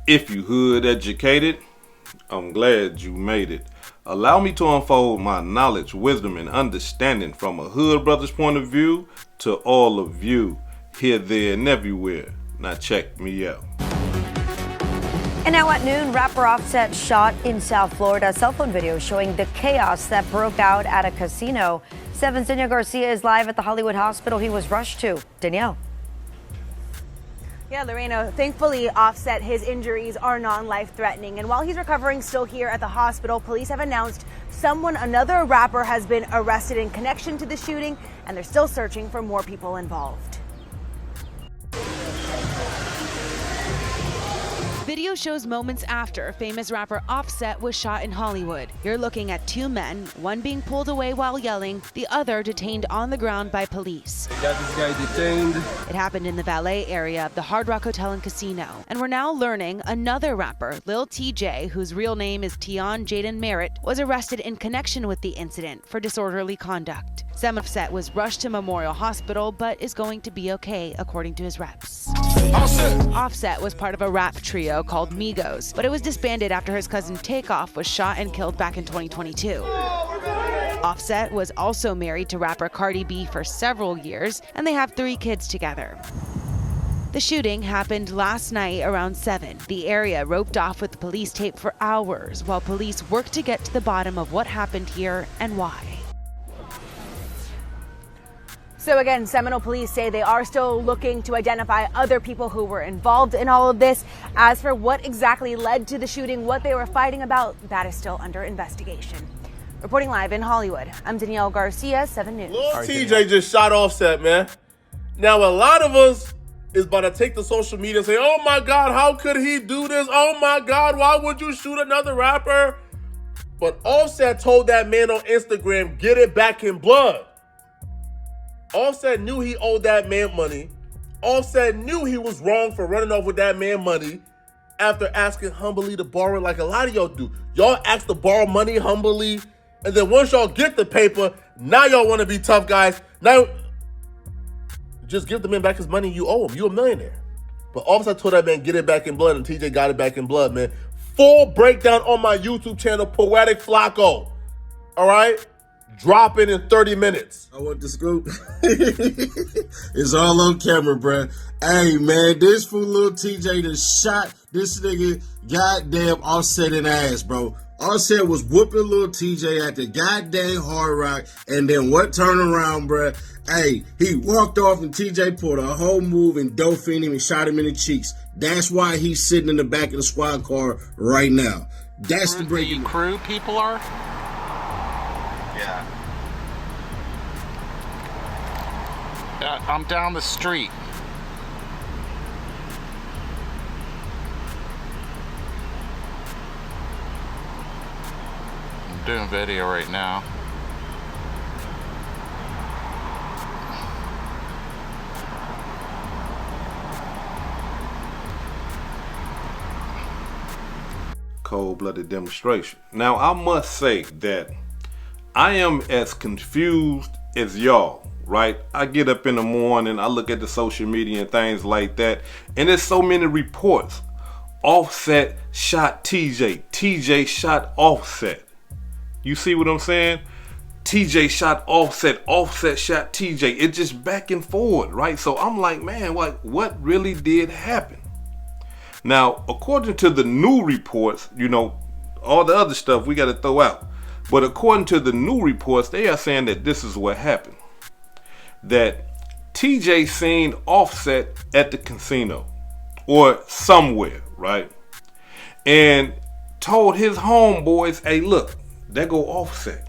If you hood educated, I'm glad you made it. Allow me to unfold my knowledge, wisdom, and understanding from a hood brother's point of view to all of you, here, there, and everywhere. Now check me out. And now at noon, rapper Offset shot in South Florida. Cell phone video showing the chaos that broke out at a casino. 7's Danielle Garcia is live at the Hollywood hospital he was rushed to. Danielle. Yeah, Lorena, thankfully Offset, his injuries are non-life threatening. And while he's recovering still here at the hospital, police have announced another rapper has been arrested in connection to the shooting, and they're still searching for more people involved. Video shows moments after famous rapper Offset was shot in Hollywood. You're looking at two men, one being pulled away while yelling, the other detained on the ground by police. They got this guy detained. It happened in the valet area of the Hard Rock Hotel and Casino. And we're now learning another rapper, Lil Tjay, whose real name is Tion Jaden Merritt, was arrested in connection with the incident for disorderly conduct. Sam Offset was rushed to Memorial Hospital, but is going to be okay, according to his reps. Offset was part of a rap trio called Migos, but it was disbanded after his cousin Takeoff was shot and killed back in 2022. Offset was also married to rapper Cardi B for several years, and they have 3 kids together. The shooting happened last night around 7. The area roped off with police tape for hours while police worked to get to the bottom of what happened here and why. So again, Seminole police say they are still looking to identify other people who were involved in all of this. As for what exactly led to the shooting, what they were fighting about, that is still under investigation. Reporting live in Hollywood, I'm Danielle Garcia, 7 News. Lil Tjay just shot Offset, man. Now, a lot of us is about to take to social media and say, oh my God, how could he do this? Oh my God, why would you shoot another rapper? But Offset told that man on Instagram, get it back in blood. Offset knew he owed that man money. Offset knew he was wrong for running off with that man money after asking humbly to borrow it like a lot of y'all do. Y'all ask to borrow money humbly, and then once y'all get the paper, now y'all want to be tough guys. Now, just give the man back his money you owe him. You're a millionaire. But Offset told that man, get it back in blood, and TJ got it back in blood, man. Full breakdown on my YouTube channel, Poetic Flacco. All right? Dropping in 30 minutes. I want the scoop. It's all on camera, bruh. Hey, man, this fool Lil Tjay that shot this nigga goddamn Offset in the ass, bro. Offset was whooping Lil Tjay at the goddamn Hard Rock, and then what turned around, bruh? Hey, he walked off and TJ pulled a whole move and dolphined him and shot him in the cheeks. That's why he's sitting in the back of the squad car right now. That's the breaking crew people are. I'm down the street. I'm doing video right now. Cold-blooded demonstration. Now, I must say that I am as confused as y'all. Right? I get up in the morning, I look at the social media and things like that, and there's so many reports. Offset shot TJ. TJ shot Offset. You see what I'm saying? TJ shot Offset. Offset shot TJ. It's just back and forward, right? So I'm like, man, what really did happen? Now, according to the new reports, you know, all the other stuff we got to throw out. But according to the new reports, they are saying that this is what happened. That TJ seen Offset at the casino or somewhere, right? And told his homeboys, hey, look, there go Offset.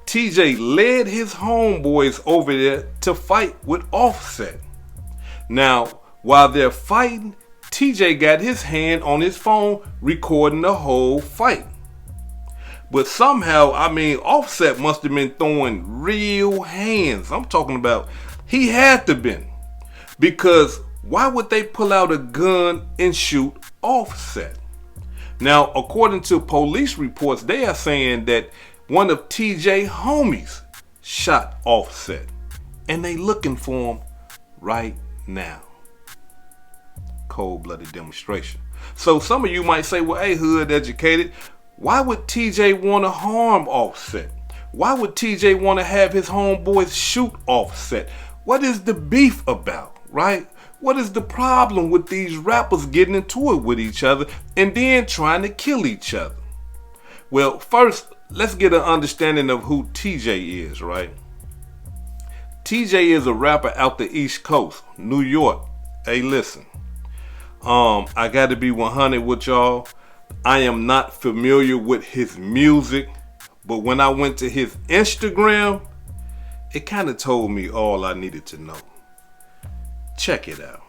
TJ led his homeboys over there to fight with Offset. Now, while they're fighting, TJ got his hand on his phone recording the whole fight. But somehow, I mean, Offset must have been throwing real hands. I'm talking about he had to been. Because why would they pull out a gun and shoot Offset? Now, according to police reports, they are saying that one of TJ homies shot Offset. And they looking for him right now. cold-blooded demonstration. So some of you might say, well, hey, hood educated, why would TJ want to harm Offset? Why would TJ want to have his homeboys shoot Offset? What is the beef about, right? What is the problem with these rappers getting into it with each other and then trying to kill each other? Well, first, let's get an understanding of who TJ is, right? TJ is a rapper out the East Coast, New York. Hey, listen, I got to be 100 with y'all. I am not familiar with his music, but when I went to his Instagram, it kind of told me all I needed to know. Check it out.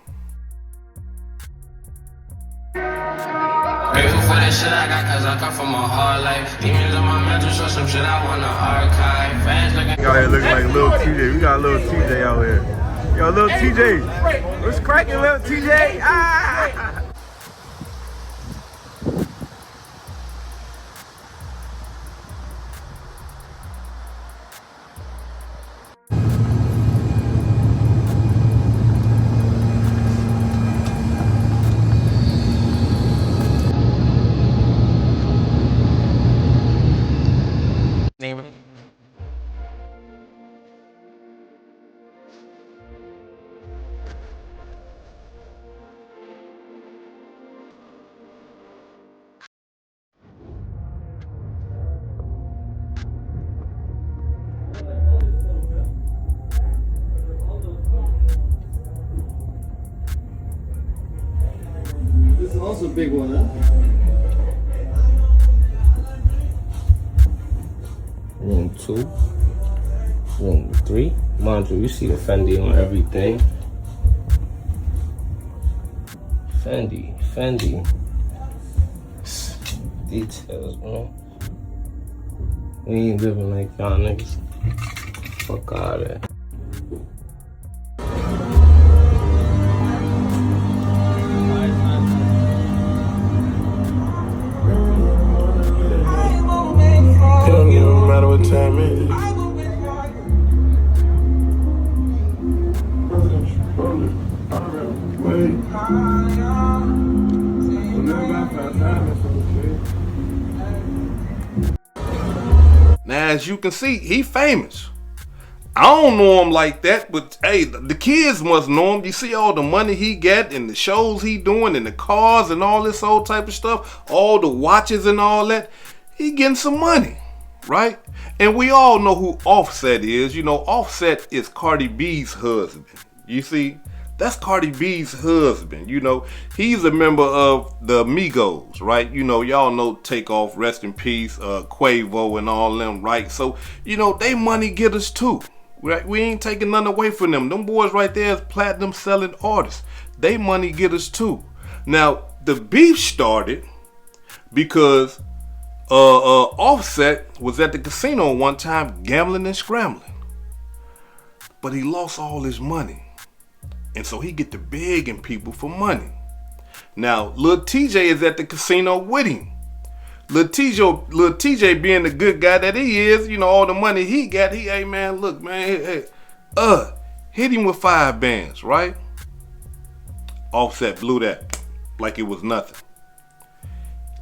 Grateful for that shit I got, cause I come from a hard life. Demons in my mental, so some shit I wanna archive. Fans looking out here looking like Lil Tjay. We got Lil Tjay out here. Yo, Lil Tjay. What's cracking, Lil Tjay? Ah! This is also a big one, huh? 1, 2, 1, 3. Mind you, you see the Fendi on everything. Fendi. Details, bro. We ain't living like y'all niggas. Fuck out of there. It don't even matter what time it is. Now, as you can see, he famous. I don't know him like that, but hey, the kids must know him. You see all the money he got and the shows he doing and the cars and all this old type of stuff, all the watches and all that. He getting some money, right? And we all know who Offset is. You know, Offset is Cardi B's husband. You see, that's Cardi B's husband. You know, he's a member of the Migos, right? You know, y'all know Takeoff, rest in peace, Quavo and all them, right? So, you know, they money getters too. Right? We ain't taking nothing away from them. Them boys right there is platinum selling artists. They money getters too. Now, the beef started because Offset was at the casino one time gambling and scrambling. But he lost all his money. And so he get to begging people for money. Now, Lil Tjay is at the casino with him. Lil Tjay being the good guy that he is, you know, all the money he got, hey man, look man, hit him with 5 bands, right? Offset blew that like it was nothing.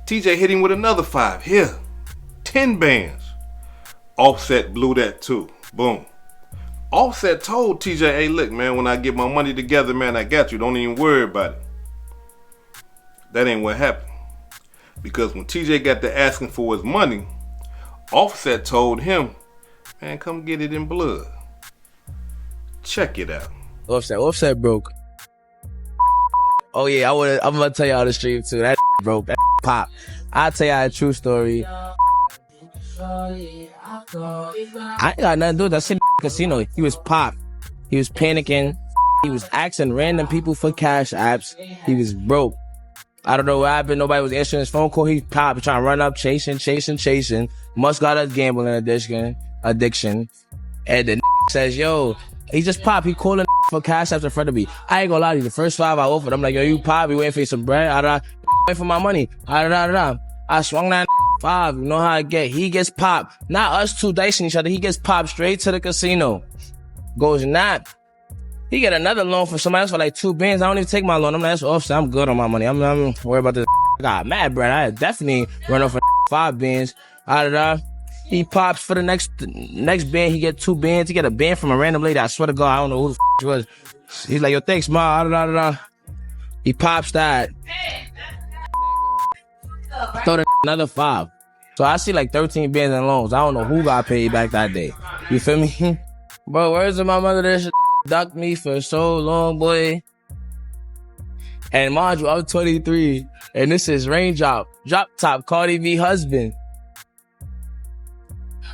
TJ hit him with another 5, here, 10 bands. Offset blew that too, boom. Offset told TJ, hey look man, when I get my money together, man, I got you, don't even worry about it. That ain't what happened. Because when TJ got to asking for his money, Offset told him, man, come get it in blood. Check it out. Offset broke. Oh yeah, I'm gonna tell y'all the stream too. That broke. That pop. I'll tell y'all a true story. I ain't got nothing to do with that shit. Casino. He was pop. He was panicking. He was asking random people for cash apps. He was broke. I don't know what happened. Nobody was answering his phone call. He popped, trying to run up, chasing. Must got a gambling addiction. And the says, yo, he just popped. He calling for cash apps in front of me. I ain't gonna lie to you. The first 5 I offered, I'm like, yo, you pop. You waiting for some bread? Waiting for my money. I swung that 5. You know how I get. He gets popped. Not us two dicing each other. He gets popped straight to the casino. Goes not. He get another loan from somebody else for like 2 bands. I don't even take my loan. I'm like, that's Offset. I'm good on my money. I'm worried about this. I got mad, bro. I definitely run off for 5 bands. He pops for the next band. He get 2 bands. He get a band from a random lady. I swear to God, I don't know who the she was. He's like, yo, thanks, ma. He pops that. Throw the another 5. So I see like 13 bands in loans. I don't know who got paid back that day. You feel me? Bro, where's my mother? That shit ducked me for so long, boy. And mind you, I'm 23, and this is Raindrop, Drop Top, Cardi B husband.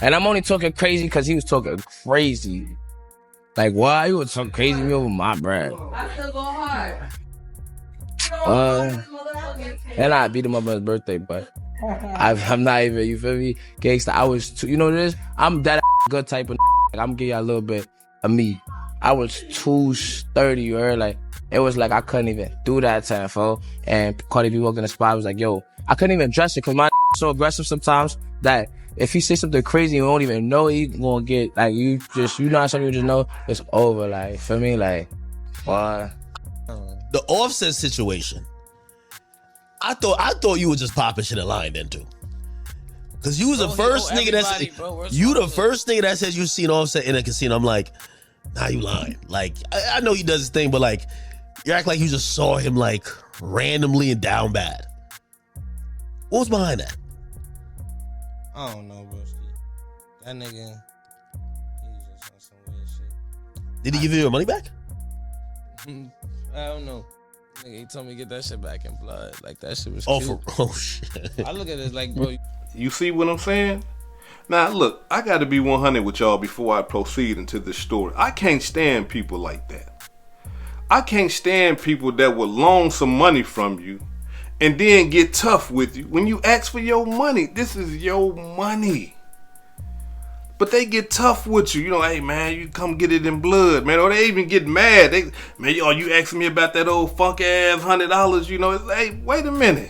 And I'm only talking crazy because he was talking crazy. Like, why? He was talking crazy to me over my bread. I still go hard. And I beat him up on his birthday, but I'm not even, you feel me? Gangsta, I was too, you know what it is? I'm that good type of like, I'm gonna give you a little bit of me. I was too sturdy, you heard? Like, it was like I couldn't even do that time, fo. And Cardi B walked in the spot, I was like, yo, I couldn't even dress it because my so aggressive sometimes that if he say something crazy, you won't even know he gonna get, like, you know how some you just know it's over, like, feel me? Like, what? The Offset situation, I thought you were just popping shit and lying then too. Cause you was the first nigga first nigga that says you seen Offset in a casino. I'm like, nah, you lying. Like, I know he does his thing, but like, you act like you just saw him like randomly and down bad. What was behind that? I don't know, bro. That nigga, he just on some weird shit. Did he give you your money back? I don't know. Nigga, he told me to get that shit back in blood. Like, that shit was cute. Oh, shit. I look at it like, bro. You see what I'm saying? Now, look, I got to be 100 with y'all before I proceed into this story. I can't stand people like that. I can't stand people that will loan some money from you and then get tough with you when you ask for your money. This is your money. But they get tough with you. You know, hey, man, you come get it in blood, man. Or they even get mad. Man, yo, you asking me about that old funk-ass $100, you know. It's like, hey, wait a minute.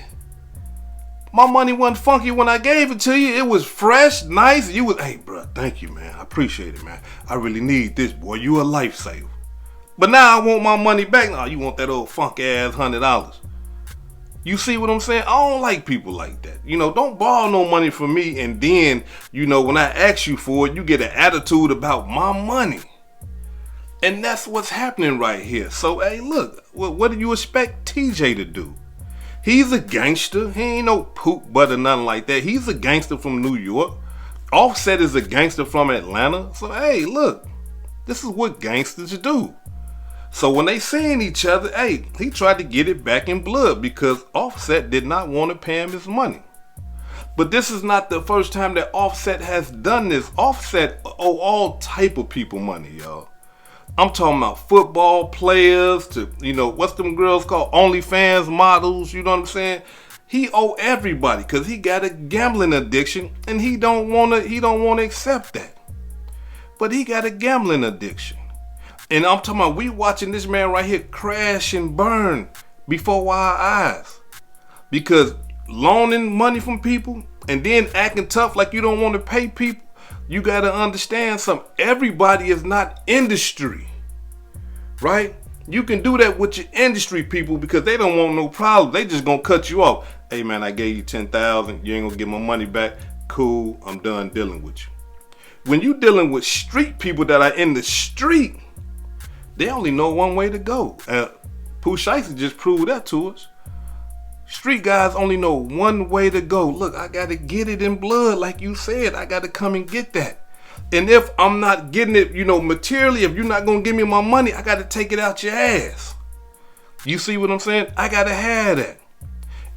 My money wasn't funky when I gave it to you. It was fresh, nice. You was, hey, bro, thank you, man. I appreciate it, man. I really need this, boy. You a lifesaver. But now I want my money back. No, you want that old funk-ass $100. You see what I'm saying? I don't like people like that. You know, don't borrow no money from me and then, you know, when I ask you for it, you get an attitude about my money. And that's what's happening right here. So, hey, look, what do you expect TJ to do? He's a gangster. He ain't no poop butt or nothing like that. He's a gangster from New York. Offset is a gangster from Atlanta. So, hey, look, this is what gangsters do. So when they seeing each other, hey, he tried to get it back in blood because Offset did not want to pay him his money. But this is not the first time that Offset has done this. Offset owe all type of people money, y'all. I'm talking about football players to, you know, what's them girls called? OnlyFans models, you know what I'm saying? He owe everybody because he got a gambling addiction and he don't want to accept that. But he got a gambling addiction. And I'm talking about we watching this man right here crash and burn before our eyes. Because loaning money from people and then acting tough like you don't want to pay people, you got to understand something. Everybody is not industry, right? You can do that with your industry people because they don't want no problem. They just going to cut you off. Hey, man, I gave you $10,000. You ain't going to get my money back. Cool, I'm done dealing with you. When you dealing with street people that are in the street, they only know one way to go. Pooh Shiesty just proved that to us. Street guys only know one way to go. Look, I got to get it in blood like you said. I got to come and get that. And if I'm not getting it, you know, materially, if you're not going to give me my money, I got to take it out your ass. You see what I'm saying? I got to have that.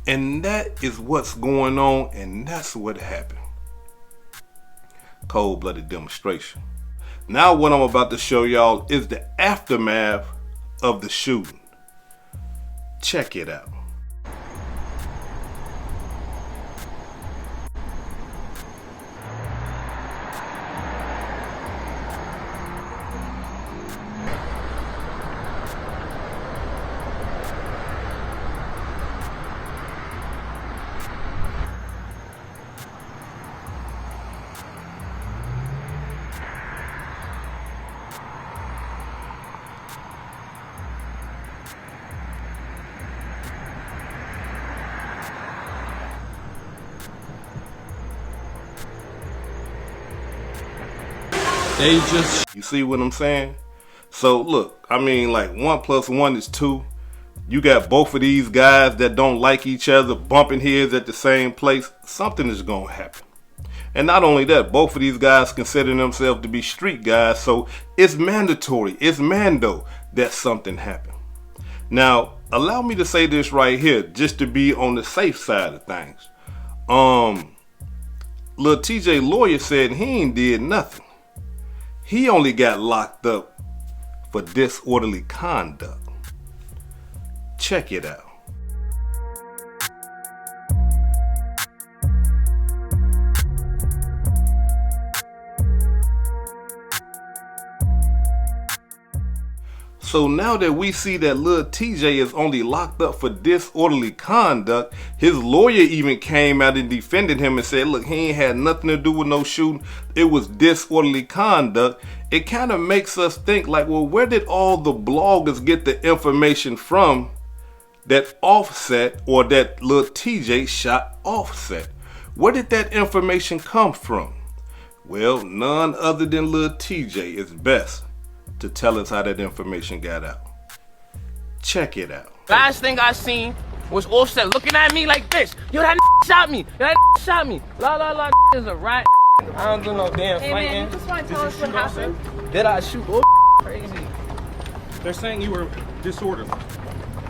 And that is what's going on, and that's what happened. Cold-blooded demonstration. Now what I'm about to show y'all is the aftermath of the shooting. Check it out. They just... You see what I'm saying? So look, I mean, like 1 + 1 is 2. You got both of these guys that don't like each other bumping heads at the same place. Something is going to happen. And not only that, both of these guys consider themselves to be street guys. So it's mandatory, it's mando that something happened. Now, allow me to say this right here, just to be on the safe side of things. Lil Tjay lawyer said he ain't did nothing. He only got locked up for disorderly conduct. Check it out. So now that we see that Lil Tjay is only locked up for disorderly conduct, his lawyer even came out and defended him and said, look, he ain't had nothing to do with no shooting. It was disorderly conduct. It kind of makes us think like, well, where did all the bloggers get the information from that Offset or that Lil Tjay shot Offset? Where did that information come from? Well, none other than Lil Tjay is best to tell us how that information got out. Check it out. Last thing I seen was Offset looking at me like this. Yo, that shot me. That shot me. La la la is a rat. I don't do no damn fighting. Man, you just want to tell us what happened? Did I shoot? Oh, crazy. They're saying you were disorderly.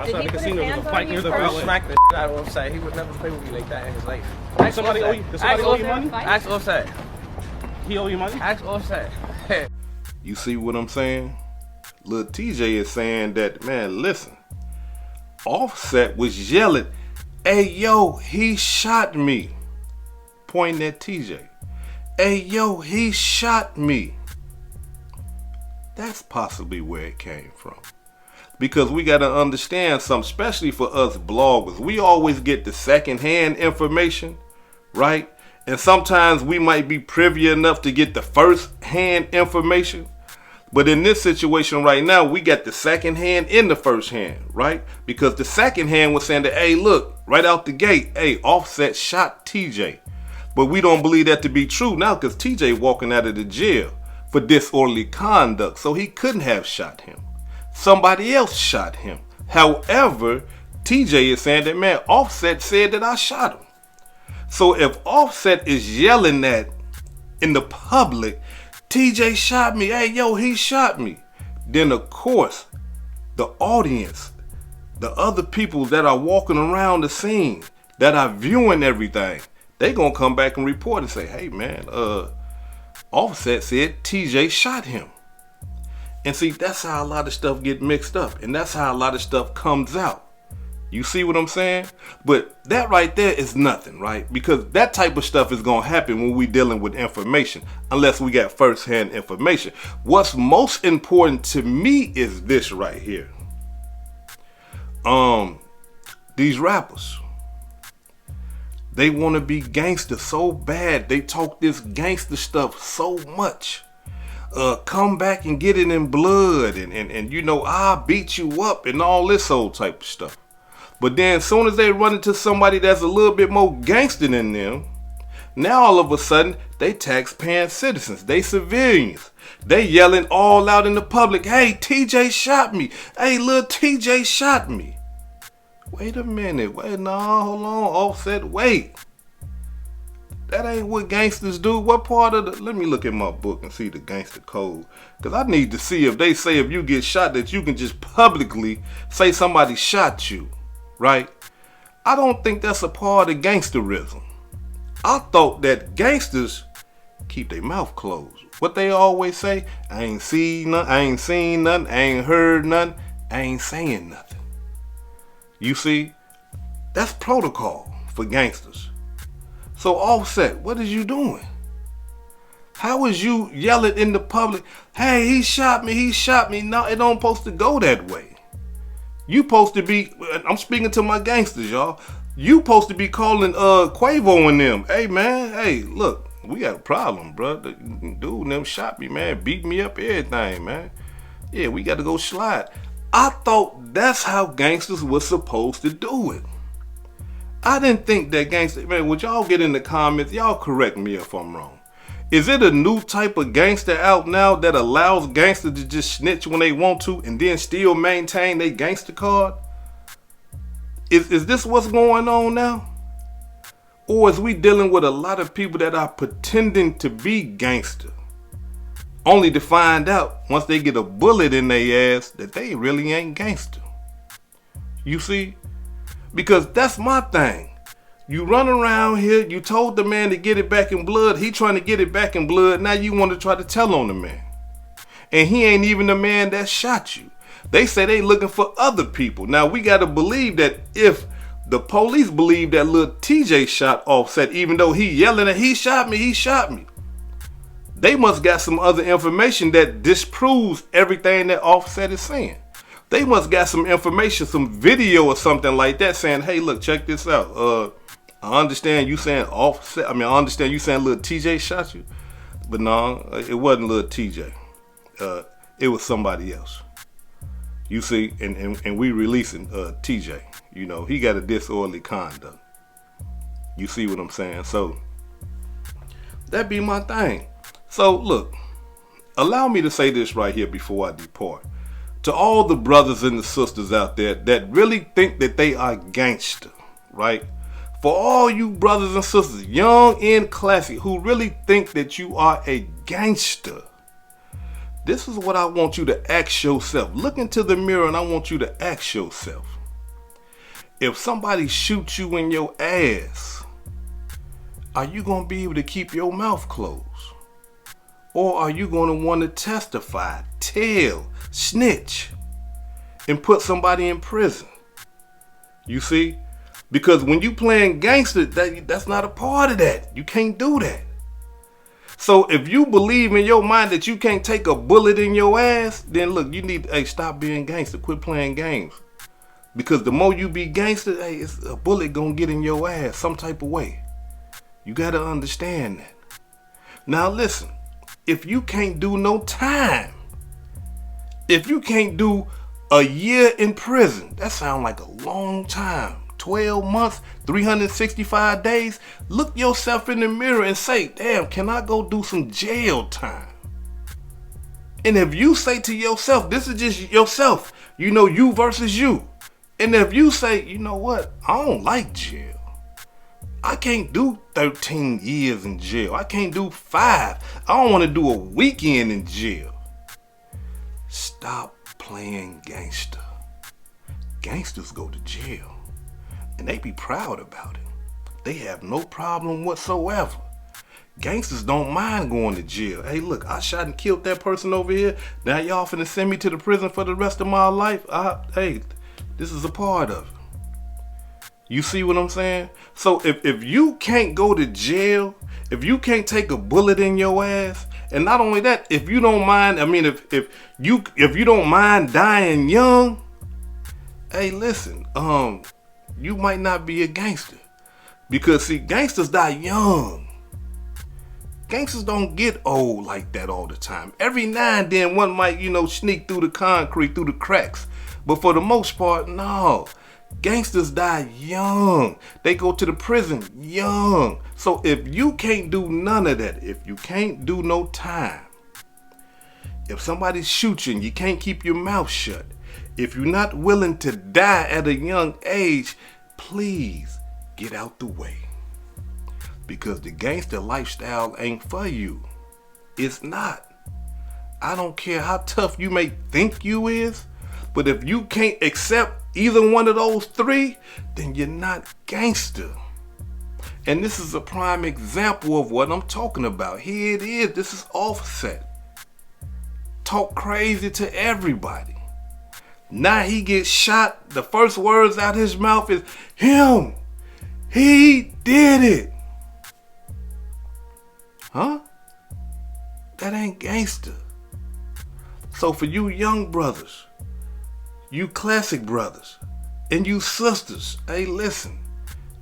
Did he put his hands on you I first? smacked the out of Offset. He would never play with me like that in his life. Does somebody owe you money? Ask Offset. He owe you money? Ask Offset. You see what I'm saying? Lil Tjay is saying that, man, listen, Offset was yelling, hey, yo, he shot me. Pointing at TJ. Hey, yo, he shot me. That's possibly where it came from. Because we got to understand something, especially for us bloggers. We always get the secondhand information, right? And sometimes we might be privy enough to get the first-hand information. But in this situation right now, we got the second hand and the first hand, right? Because the second hand was saying that, hey, look, right out the gate, hey, Offset shot TJ. But we don't believe that to be true now because TJ walking out of the jail for disorderly conduct. So he couldn't have shot him. Somebody else shot him. However, TJ is saying that, man, Offset said that I shot him. So if Offset is yelling that in the public, TJ shot me, hey, yo, he shot me, then of course, the audience, the other people that are walking around the scene, that are viewing everything, they gonna come back and report and say, hey, man, Offset said TJ shot him. And see, that's how a lot of stuff get mixed up, and that's how a lot of stuff comes out. You see what I'm saying? But that right there is nothing, right? Because that type of stuff is going to happen when we dealing with information, unless we got first-hand information. What's most important to me is this right here. These rappers, they want to be gangster so bad. They talk this gangster stuff so much. Come back and get it in blood and you know, I'll beat you up and all this old type of stuff. But then as soon as they run into somebody that's a little bit more gangster than them, now all of a sudden they tax-paying citizens, they civilians. They yelling all out in the public, hey, TJ shot me. Hey, Lil Tjay shot me. Wait a minute, wait, no, hold on, Offset, wait. That ain't what gangsters do. What part of the, let me look at my book and see the gangster code. Because I need to see if they say if you get shot that you can just publicly say somebody shot you. Right? I don't think that's a part of gangsterism. I thought that gangsters keep their mouth closed. What they always say, I ain't seen nothing, I ain't heard nothing, I ain't saying nothing. You see, that's protocol for gangsters. So Offset, what is you doing? How is you yelling in the public, hey, he shot me. No, it don't supposed to go that way. You supposed to be, I'm speaking to my gangsters, y'all. You supposed to be calling Quavo and them. Hey, man, hey, look, we got a problem, bro. The dude them shot me, man. Beat me up, everything, man. Yeah, we got to go slide. I thought that's how gangsters was supposed to do it. I didn't think that gangster, man, would y'all get in the comments? Y'all correct me if I'm wrong. Is it a new type of gangster out now that allows gangsters to just snitch when they want to and then still maintain their gangster card? Is this what's going on now? Or is we dealing with a lot of people that are pretending to be gangster, only to find out once they get a bullet in their ass that they really ain't gangster? You see? Because that's my thing. You run around here, you told the man to get it back in blood. He trying to get it back in blood. Now you want to try to tell on the man. And he ain't even the man that shot you. They say they looking for other people. Now we got to believe that if the police believe that Lil Tjay shot Offset, even though he yelling that he shot me, they must got some other information that disproves everything that Offset is saying. They must got some information, some video or something like that saying, hey, look, check this out. I understand you saying Offset. I understand you saying Lil Tjay shot you. But no, it wasn't Lil Tjay. It was somebody else. You see, and we releasing TJ. You know, he got a disorderly conduct. You see what I'm saying? So, that be my thing. So, look, allow me to say this right here before I depart. To all the brothers and the sisters out there that really think that they are gangster, right? For all you brothers and sisters, young and classy, who really think that you are a gangster, this is what I want you to ask yourself. Look into the mirror and I want you to ask yourself. If somebody shoots you in your ass, are you going to be able to keep your mouth closed? Or are you going to want to testify, tell, snitch, and put somebody in prison? You see? Because when you playing gangster, that's not a part of that. You can't do that. So if you believe in your mind that you can't take a bullet in your ass, then look, you need to stop being gangster. Quit playing games. Because the more you be gangster, it's a bullet gonna get in your ass some type of way. You gotta understand that. Now listen, if you can't do no time, if you can't do a year in prison, that sounds like a long time. 12 months, 365 days. Look yourself in the mirror and say, damn, can I go do some jail time? And if you say to yourself, this is just yourself, you know, you versus you. And if you say, you know what, I don't like jail. I can't do 13 years in jail. I can't do 5. I don't want to do a weekend in jail. Stop playing gangster. Gangsters go to jail. And they be proud about it. They have no problem whatsoever. Gangsters don't mind going to jail. Hey, look, I shot and killed that person over here. Now y'all finna send me to the prison for the rest of my life. Hey, this is a part of it. You see what I'm saying? So if you can't go to jail, if you can't take a bullet in your ass, and not only that, if you don't mind, if you don't mind dying young, hey, listen, you might not be a gangster. Because see, gangsters die young. Gangsters don't get old like that all the time. Every now and then one might, sneak through the concrete, through the cracks. But for the most part, no. Gangsters die young. They go to the prison young. So if you can't do none of that, if you can't do no time, if somebody shoots you and you can't keep your mouth shut, if you're not willing to die at a young age, please get out the way. Because the gangster lifestyle ain't for you. It's not. I don't care how tough you may think you is, but if you can't accept either one of those three, then you're not gangster. And this is a prime example of what I'm talking about. Here it is. This is Offset. Talk crazy to everybody. Now he gets shot. The first words out his mouth is, him. He did it. Huh? That ain't gangster. So for you young brothers, you classic brothers, and you sisters, hey, listen.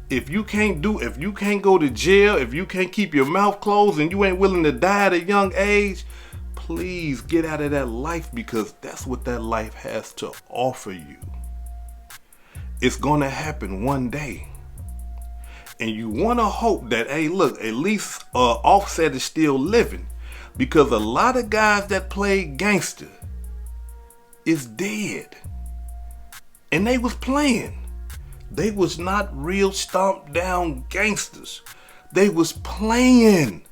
If you can't go to jail, if you can't keep your mouth closed and you ain't willing to die at a young age, please get out of that life, because that's what that life has to offer you. It's gonna happen one day. And you want to hope that, hey, look, at least Offset is still living. Because a lot of guys that played gangster is dead. And they was playing. They was not real stomped down gangsters. They was playing.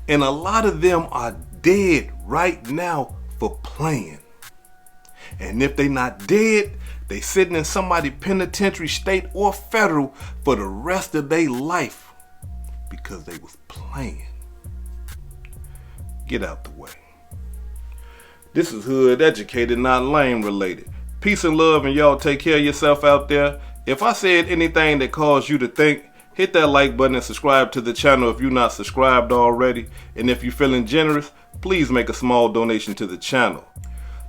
And a lot of them are dead right now for playing. And if they not dead, they sitting in somebody penitentiary, state or federal, for the rest of their life because they was playing. Get out the way. This is Hood Educated, not Lame Related. Peace and love, and y'all take care of yourself out there. If I said anything that caused you to think, hit that like button and subscribe to the channel if you're not subscribed already. And if you're feeling generous, please make a small donation to the channel.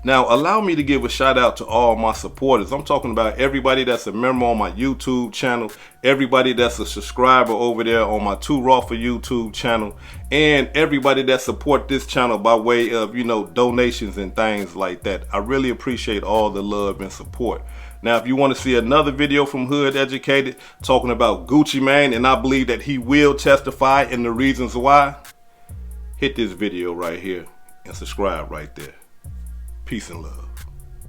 Now, allow me to give a shout out to all my supporters. I'm talking about everybody that's a member on my YouTube channel, everybody that's a subscriber over there on my Too Raw for YouTube channel, and everybody that support this channel by way of, donations and things like that. I really appreciate all the love and support. Now, if you want to see another video from Hood Educated talking about Gucci Mane, and I believe that he will testify and the reasons why, hit this video right here and subscribe right there. Peace and love.